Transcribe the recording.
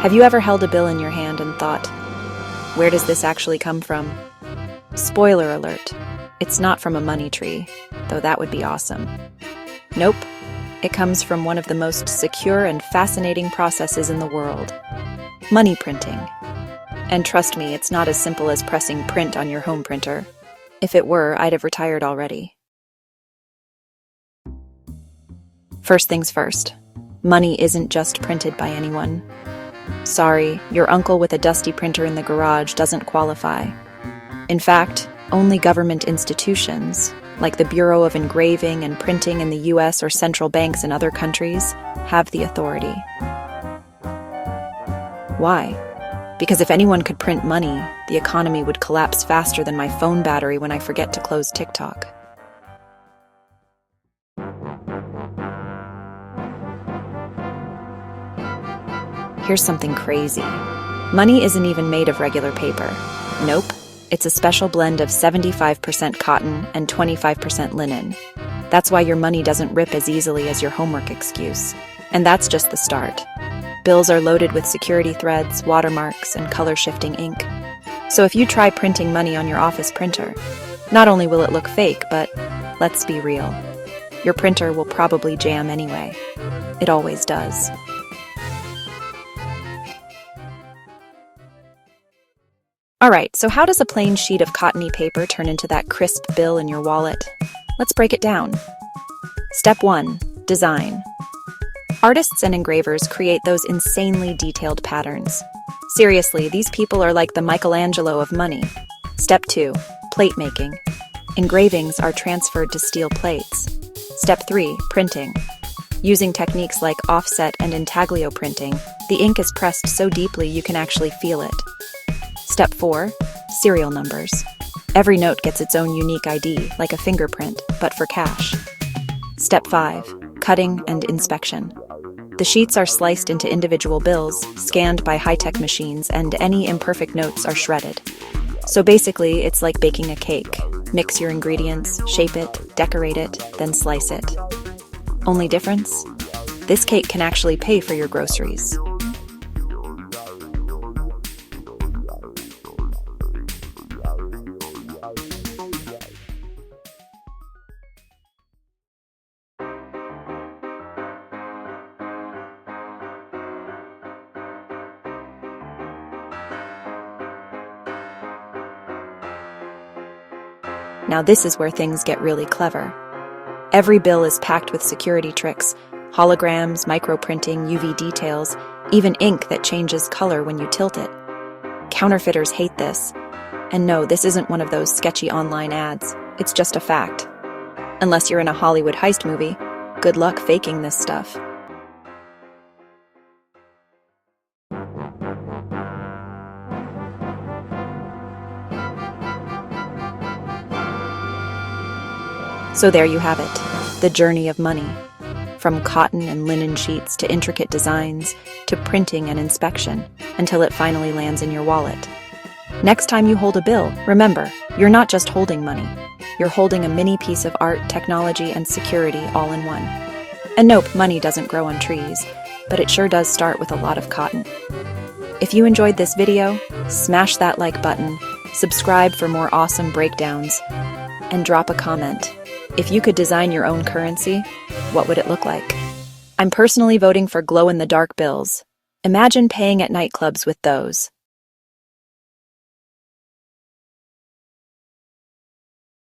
Have you ever held a bill in your hand and thought, where does this actually come from? Spoiler alert, it's not from a money tree, though that would be awesome. Nope, it comes from one of the most secure and fascinating processes in the world, money printing. And trust me, it's not as simple as pressing print on your home printer. If it were, I'd have retired already. First things first, money isn't just printed by anyone. Sorry, your uncle with a dusty printer in the garage doesn't qualify. In fact, only government institutions, like the Bureau of Engraving and Printing in the US or central banks in other countries, have the authority. Why? Because if anyone could print money, the economy would collapse faster than my phone battery when I forget to close TikTok. Here's something crazy. Money isn't even made of regular paper. Nope. It's a special blend of 75% cotton and 25% linen. That's why your money doesn't rip as easily as your homework excuse. And that's just the start. Bills are loaded with security threads, watermarks, and color-shifting ink. So if you try printing money on your office printer, not only will it look fake, but let's be real. Your printer will probably jam anyway. It always does. Alright, so how does a plain sheet of cottony paper turn into that crisp bill in your wallet? Let's break it down. Step 1. Design. Artists and engravers create those insanely detailed patterns. Seriously, these people are like the Michelangelo of money. Step 2. Plate making. Engravings are transferred to steel plates. Step 3. Printing. Using techniques like offset and intaglio printing, the ink is pressed so deeply you can actually feel it. Step 4. Serial numbers. Every note gets its own unique ID, like a fingerprint, but for cash. Step 5. Cutting and inspection. The sheets are sliced into individual bills, scanned by high-tech machines, and any imperfect notes are shredded. So basically, it's like baking a cake. Mix your ingredients, shape it, decorate it, then slice it. Only difference? This cake can actually pay for your groceries. Now this is where things get really clever. Every bill is packed with security tricks, holograms, microprinting, UV details, even ink that changes color when you tilt it. Counterfeiters hate this. And no, this isn't one of those sketchy online ads. It's just a fact. Unless you're in a Hollywood heist movie, good luck faking this stuff. So there you have it, the journey of money. From cotton and linen sheets to intricate designs, to printing and inspection, until it finally lands in your wallet. Next time you hold a bill, remember, you're not just holding money. You're holding a mini piece of art, technology, and security all in one. And nope, money doesn't grow on trees, but it sure does start with a lot of cotton. If you enjoyed this video, smash that like button, subscribe for more awesome breakdowns, and drop a comment. If you could design your own currency, what would it look like? I'm personally voting for glow-in-the-dark bills. Imagine paying at nightclubs with those.